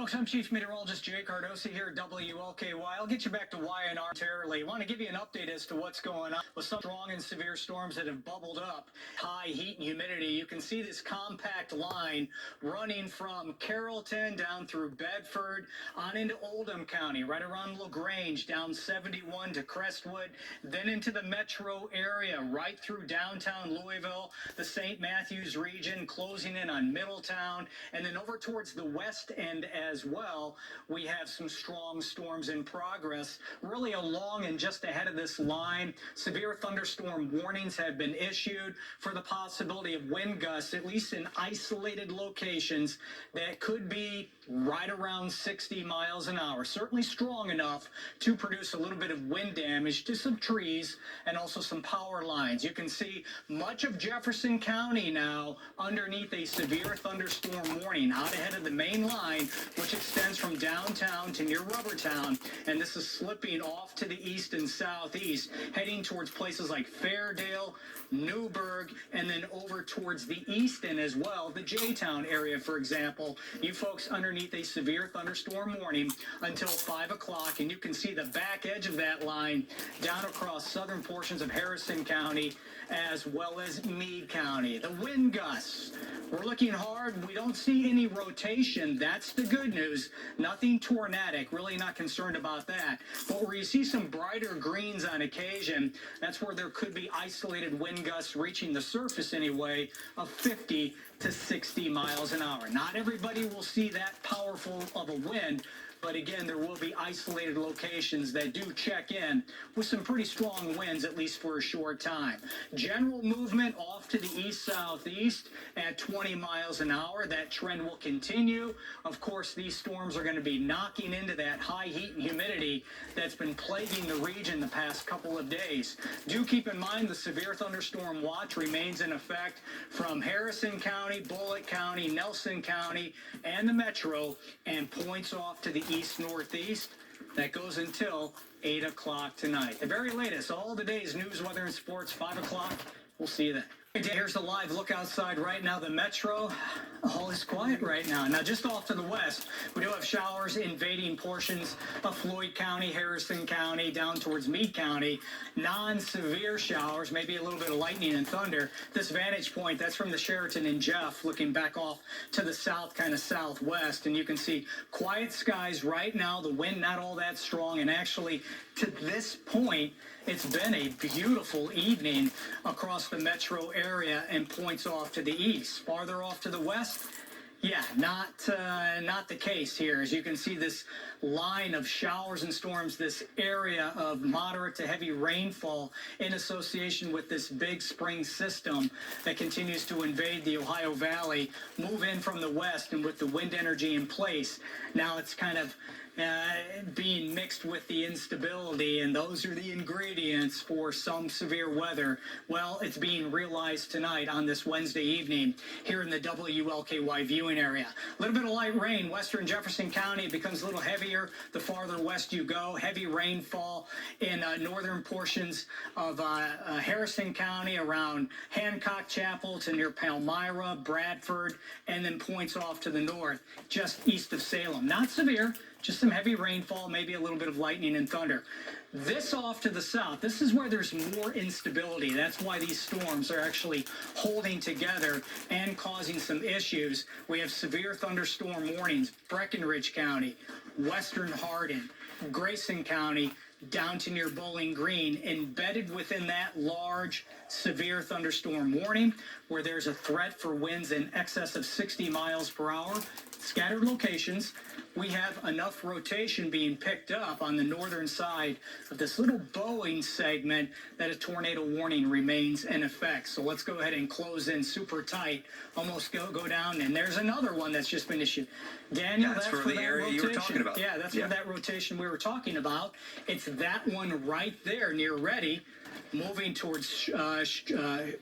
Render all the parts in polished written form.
folks, I'm Chief Meteorologist Jay Cardosi here at WLKY. I'll get you back to YNR momentarily. I want to give you an update as to what's going on with some strong and severe storms that have bubbled up. High heat and humidity. You can see this compact line running from Carrollton down through Bedford on into Oldham County, right around LaGrange, down 71 to Crestwood, then into the metro area, right through downtown Louisville, the St. Matthews region, closing in on Middletown, and then over towards the west end as well. We have some strong storms in progress, really along and just ahead of this line. Severe thunderstorm warnings have been issued for the possibility of wind gusts, at least in isolated locations, that could be right around 60 miles an hour. Certainly strong enough to produce a little bit of wind damage to some trees and also some power lines. You can see much of Jefferson County now underneath a severe thunderstorm warning out ahead of the main line, which extends from downtown to near Rubbertown, and this is slipping off to the east and southeast, heading towards places like Fairdale, Newburgh, and then over towards the easton as well, the J-Town area, for example. You folks underneath a severe thunderstorm warning until 5 o'clock, and you can see the back edge of that line down across southern portions of Harrison County as well as Meade County. The wind gusts, we're looking hard. We don't see any rotation. That's the good news. Nothing tornadic. Really not concerned about that. But where you see some brighter greens on occasion, that's where there could be isolated wind gusts reaching the surface anyway of 50 to 60 miles an hour. Not everybody will see that powerful of a wind, but again, there will be isolated locations that do check in with some pretty strong winds, at least for a short time. General movement off to the east-southeast at 20 miles an hour. That trend will continue. Of course, these storms are going to be knocking into that high heat and humidity that's been plaguing the region the past couple of days. Do keep in mind the severe thunderstorm watch remains in effect from Harrison County, Bullitt County, Nelson County, and the metro, and points off to the east-northeast. That goes until 8 o'clock tonight. The very latest, all the day's news, weather, and sports, 5 o'clock. We'll see you then. Here's the live look outside right now. The metro, all is quiet right now. Now, just off to the west, we do have showers invading portions of Floyd County, Harrison County, down towards Meade County. Non-severe showers, maybe a little bit of lightning and thunder. This vantage point, that's from the Sheraton in Jeff, looking back off to the south, kind of southwest. And you can see quiet skies right now. The wind not all that strong. And actually, to this point, it's been a beautiful evening across the metro area and points off to the east. Farther off to the west, yeah, not the case here. As you can see, this line of showers and storms, this area of moderate to heavy rainfall in association with this big spring system that continues to invade the Ohio Valley, move in from the west, and with the wind energy in place, now it's kind of being mixed with the instability, and those are the ingredients for some severe weather. Well, it's being realized tonight on this Wednesday evening here in the WLKY viewing area. A little bit of light rain, western Jefferson County. It becomes a little heavier the farther west you go. Heavy rainfall in northern portions of Harrison County around Hancock Chapel to near Palmyra, Bradford, and then points off to the north just east of Salem. Not severe, just some heavy rainfall, maybe a little bit of lightning and thunder. This off to the south, this is where there's more instability. That's why these storms are actually holding together and causing some issues. We have severe thunderstorm warnings, Breckenridge County, western Hardin, Grayson County, down to near Bowling Green. Embedded within that large severe thunderstorm warning, where there's a threat for winds in excess of 60 miles per hour, scattered locations, we have enough rotation being picked up on the northern side of this little Boeing segment that a tornado warning remains in effect. So let's go ahead and close in super tight, almost go down, and there's another one that's just been issued. Daniel, that's for the area rotation. you were talking about. Yeah, that's for that rotation we were talking about. It's that one right there near Ready. moving towards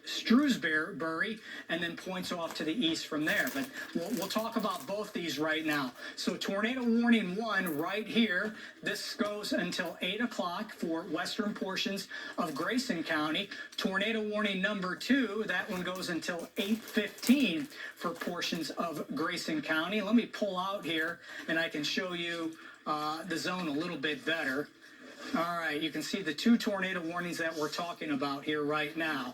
Shrewsbury, and then points off to the east from there. But we'll talk about both these right now. So tornado warning 1 right here. This goes until 8 o'clock for western portions of Grayson County. Tornado warning number 2, that one goes until 8:15 for portions of Grayson County. Let me pull out here and I can show you the zone a little bit better. All right, you can see the 2 tornado warnings that we're talking about here right now.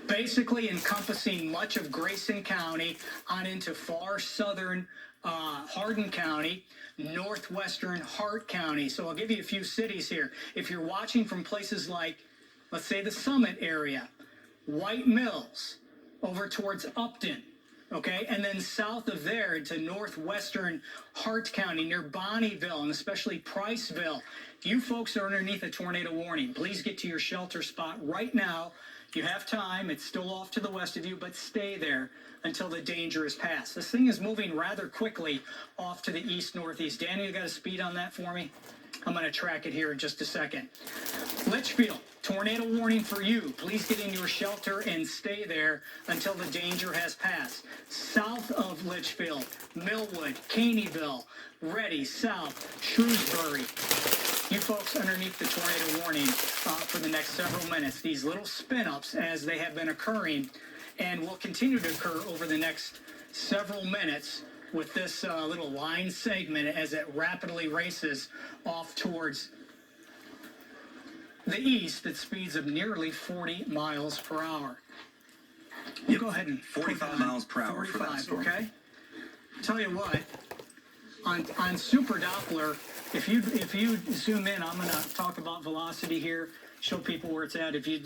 Basically encompassing much of Grayson County on into far southern Hardin County, northwestern Hart County. So I'll give you a few cities here. If you're watching from places like, let's say, the Summit area, White Mills, over towards Upton, okay, and then south of there to northwestern Hart County near Bonneville and especially Priceville, you folks are underneath a tornado warning. Please get to your shelter spot right now. You have time. It's still off to the west of you, but stay there until the danger is past. This thing is moving rather quickly off to the east-northeast. Danny, you got a speed on that for me? I'm going to track it here in just a second. Litchfield, tornado warning for you. Please get in your shelter and stay there until the danger has passed. South of Litchfield, Millwood, Caneyville, Ready, South, Shrewsbury. You folks underneath the tornado warning for the next several minutes. These little spin-ups, as they have been occurring and will continue to occur over the next several minutes with this little line segment as it rapidly races off towards the east at speeds of nearly 40 miles per hour. You go ahead and 45 miles per hour for that storm. Okay. Tell you what, on Super Doppler, if you zoom in, I'm going to talk about velocity here, show people where it's at. If you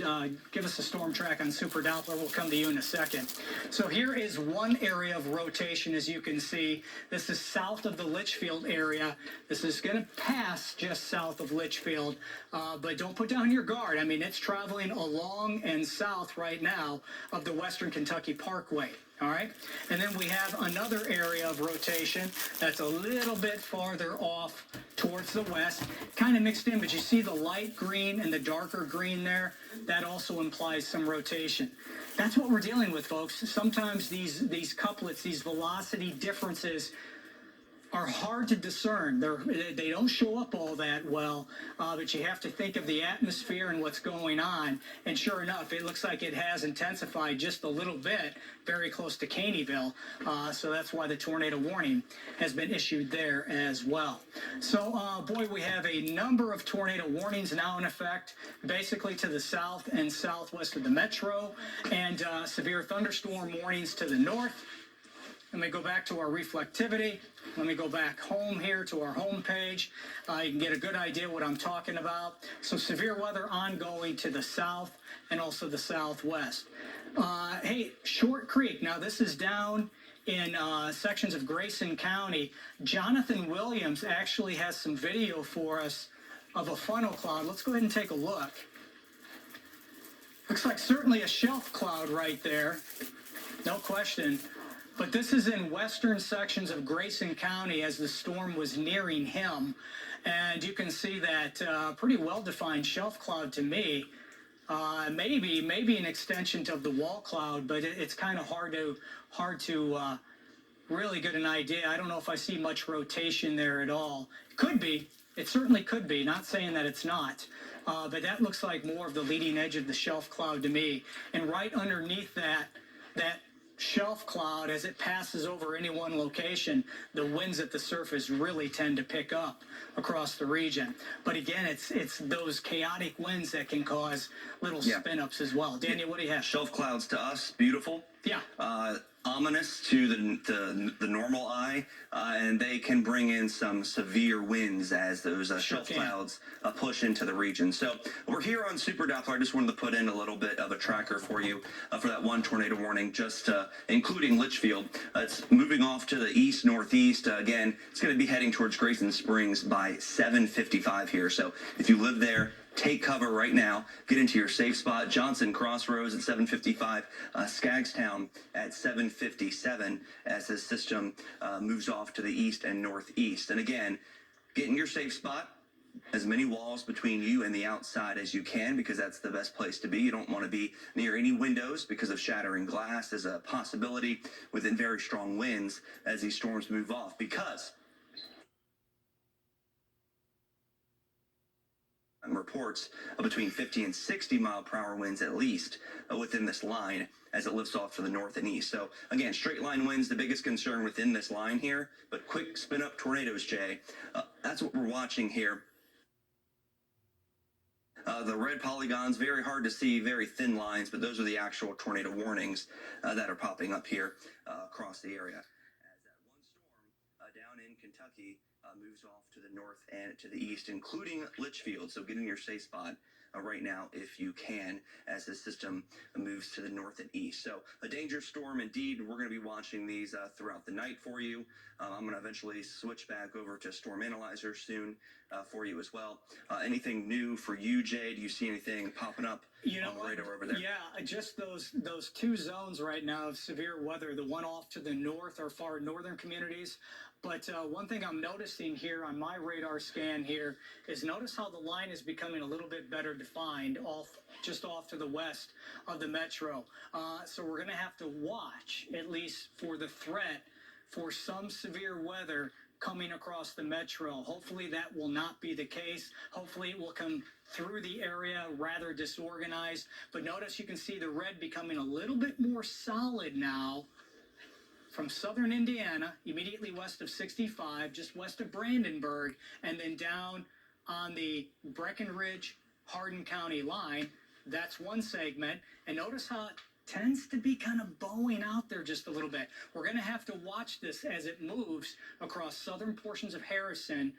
give us a storm track on Super Doppler, we'll come to you in a second. So here is one area of rotation, as you can see. This is south of the Litchfield area. This is going to pass just south of Litchfield, but don't put down your guard. I mean, it's traveling along and south right now of the Western Kentucky Parkway. All right, and then we have another area of rotation that's a little bit farther off towards the west, kind of mixed in, but you see the light green and the darker green there? That also implies some rotation. That's what we're dealing with, folks. Sometimes these couplets, these velocity differences are hard to discern. They don't show up all that well, but you have to think of the atmosphere and what's going on. And sure enough, it looks like it has intensified just a little bit, very close to Caneyville. So that's why the tornado warning has been issued there as well. So, boy, we have a number of tornado warnings now in effect, basically to the south and southwest of the metro, and severe thunderstorm warnings to the north. Let me go back to our reflectivity. Let me go back home here to our home page. You can get a good idea what I'm talking about. So severe weather ongoing to the south and also the southwest. Hey, Short Creek. Now this is down in sections of Grayson County. Jonathan Williams actually has some video for us of a funnel cloud. Let's go ahead and take a look. Looks like certainly a shelf cloud right there. No question. But this is in western sections of Grayson County as the storm was nearing him. And you can see that pretty well-defined shelf cloud to me. Maybe an extension of the wall cloud, but it's kind of hard to really get an idea. I don't know if I see much rotation there at all. It could be. It certainly could be. Not saying that it's not. But that looks like more of the leading edge of the shelf cloud to me. And right underneath that shelf cloud, as it passes over any one location, the winds at the surface really tend to pick up across the region. But again, it's those chaotic winds that can cause little spin-ups as well. Daniel, what do you have? Shelf clouds to us, beautiful. Yeah. Ominous to the normal eye, and they can bring in some severe winds as those shelf clouds push into the region. So we're here on Super Doppler. I just wanted to put in a little bit of a tracker for you for that one tornado warning, just including Litchfield. It's moving off to the east-northeast. Again, it's going to be heading towards Grayson Springs by 7:55 here. So if you live there, take cover right now. Get into your safe spot. Johnson Crossroads at 7:55. Skagstown at 7:57 as the system moves off to the east and northeast. And again, get in your safe spot. as many walls between you and the outside as you can, because that's the best place to be. You don't want to be near any windows because of shattering glass is a possibility within very strong winds as these storms move off, because reports of between 50 and 60 mile per hour winds at least within this line as it lifts off to the north and east. So again, straight line winds, the biggest concern within this line here, but quick spin up tornadoes, Jay. That's what we're watching here. The red polygons, very hard to see, very thin lines, but those are the actual tornado warnings that are popping up here across the area. As that one storm down in Kentucky moves off to the north and to the east, including Litchfield. So get in your safe spot right now if you can, as the system moves to the north and east. So a dangerous storm indeed. We're going to be watching these throughout the night for you. I'm going to eventually switch back over to Storm Analyzer soon for you as well. Anything new for you, Jay? Do you see anything popping up on the radar over there? Yeah, just those two zones right now of severe weather. The one off to the north are far northern communities. But one thing I'm noticing here on my radar scan here is notice how the line is becoming a little bit better defined just off to the west of the metro. So we're going to have to watch, at least for the threat, for some severe weather coming across the metro. Hopefully that will not be the case. Hopefully it will come through the area rather disorganized. But notice you can see the red becoming a little bit more solid now from southern Indiana, immediately west of 65, just west of Brandenburg, and then down on the Breckenridge, Hardin County line. That's one segment. And notice how it tends to be kind of bowing out there just a little bit. We're going to have to watch this as it moves across southern portions of Harrison,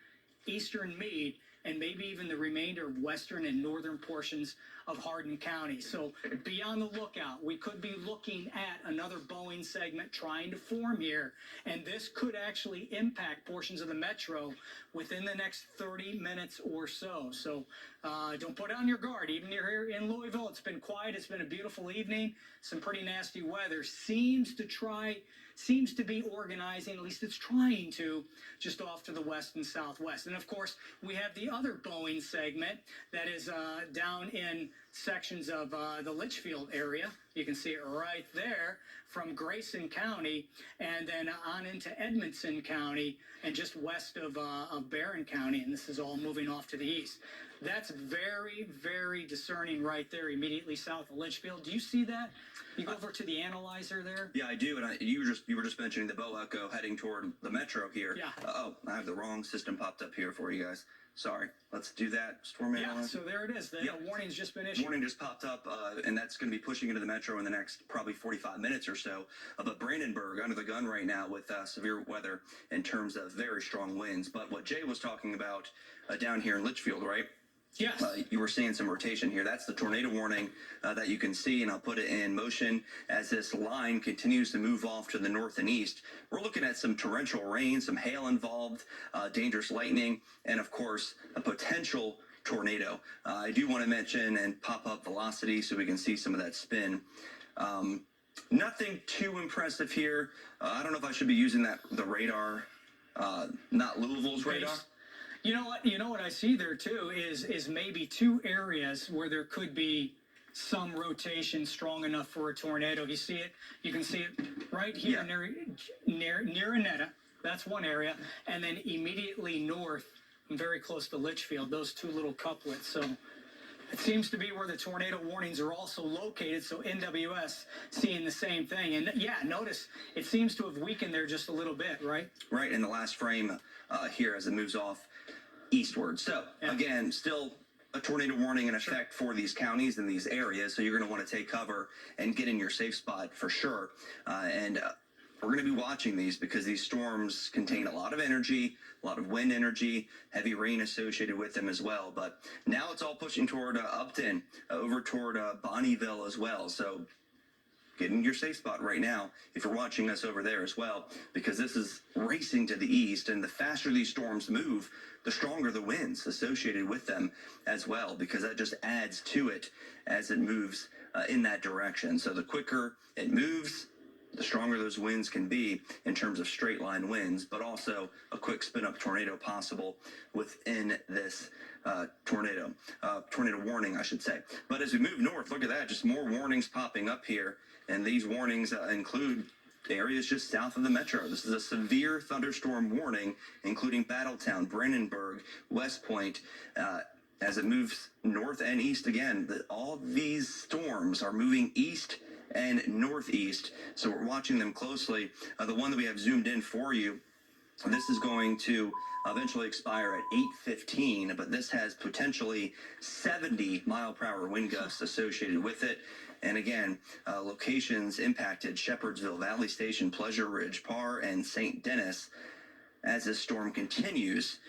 eastern Meade, and maybe even the remainder of western and northern portions of Hardin County. So be on the lookout. We could be looking at another bowing segment trying to form here, and this could actually impact portions of the metro within the next 30 minutes or so. So don't put on your guard. Even here in Louisville, it's been quiet. It's been a beautiful evening. Some pretty nasty weather. Seems to be organizing, at least it's trying to, just off to the west and southwest. And of course, we have the other bowing segment that is down in sections of the Litchfield area. You can see it right there from Grayson County and then on into Edmonson County and just west of Barron County. And this is all moving off to the east. That's very, very discerning right there, immediately south of Litchfield. Do you see that? You go over to the analyzer there? Yeah, I do. And you were just mentioning the bow echo heading toward the metro here. Yeah. Oh, I have the wrong system popped up here for you guys. Sorry. Let's do that. Storm analyzer. Yeah, so there it is. The warning's just been issued. Warning just popped up, and that's going to be pushing into the metro in the next probably 45 minutes or so. But Brandenburg under the gun right now with severe weather in terms of very strong winds. But what Jay was talking about down here in Litchfield, right? Yes. You were seeing some rotation here. That's the tornado warning that you can see, and I'll put it in motion as this line continues to move off to the north and east. We're looking at some torrential rain, some hail involved, dangerous lightning, and of course, a potential tornado. I do want to mention and pop up velocity so we can see some of that spin. Nothing too impressive here. I don't know if I should be using the radar, not Louisville's radar. You know what I see there too is maybe two areas where there could be some rotation strong enough for a tornado. You see it? You can see it right here near Annetta. That's one area, and then immediately north, very close to Litchfield. Those two little couplets. So it seems to be where the tornado warnings are also located. So NWS seeing the same thing, and yeah, notice it seems to have weakened there just a little bit, right? Right in the last frame here as it moves off eastward. So again, still a tornado warning in effect for these counties and these areas. So you're going to want to take cover and get in your safe spot for sure. And we're going to be watching these because these storms contain a lot of energy, a lot of wind energy, heavy rain associated with them as well. But now it's all pushing toward Upton, over toward Bonneville as well. So get in your safe spot right now if you're watching us over there as well, because this is racing to the east, and the faster these storms move, the stronger the winds associated with them as well, because that just adds to it as it moves in that direction. So the quicker it moves, the stronger those winds can be in terms of straight line winds, but also a quick spin up tornado possible within this tornado warning, I should say. But as we move north, look at that, just more warnings popping up here. And these warnings include areas just south of the metro. This is a severe thunderstorm warning, including Battletown, Brandenburg, West Point. As it moves north and east again, all these storms are moving east and northeast, so we're watching them closely. The one that we have zoomed in for you, this is going to eventually expire at 8:15, but this has potentially 70-mile-per-hour wind gusts associated with it. And again, locations impacted: Shepherdsville, Valley Station, Pleasure Ridge, Parr, and St. Denis, as this storm continues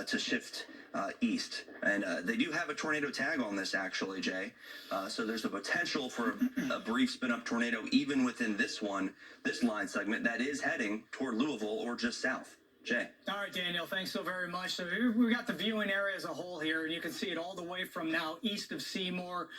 to shift east. And they do have a tornado tag on this, actually, Jay. So there's a potential for a brief spin-up tornado even within this line segment that is heading toward Louisville or just south. Jay. All right, Daniel, thanks so very much. So we've got the viewing area as a whole here, and you can see it all the way from now east of Seymour,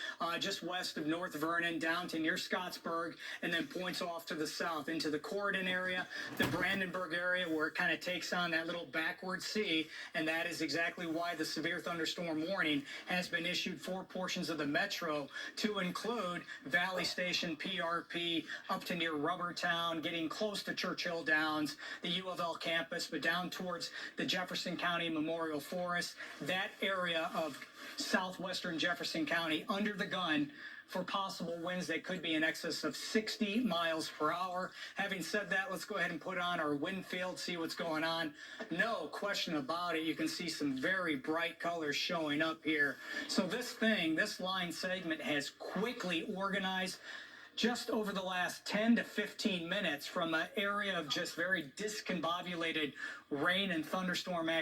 just west of North Vernon, down to near Scottsburg, and then points off to the south into the Corydon area, the Brandenburg area, where it kind of takes on that little backward sea, and that is exactly why the severe thunderstorm warning has been issued for portions of the metro, to include Valley Station, PRP, up to near Rubbertown, getting close to Churchill Downs, the U of L campus, but down towards the Jefferson County Memorial Forest, that area of southwestern Jefferson County under the gun for possible winds that could be in excess of 60 miles per hour. Having said that, let's go ahead and put on our wind field, see what's going on. No question about it, you can see some very bright colors showing up here. So this line segment has quickly organized just over the last 10 to 15 minutes from an area of just very discombobulated rain and thunderstorm activity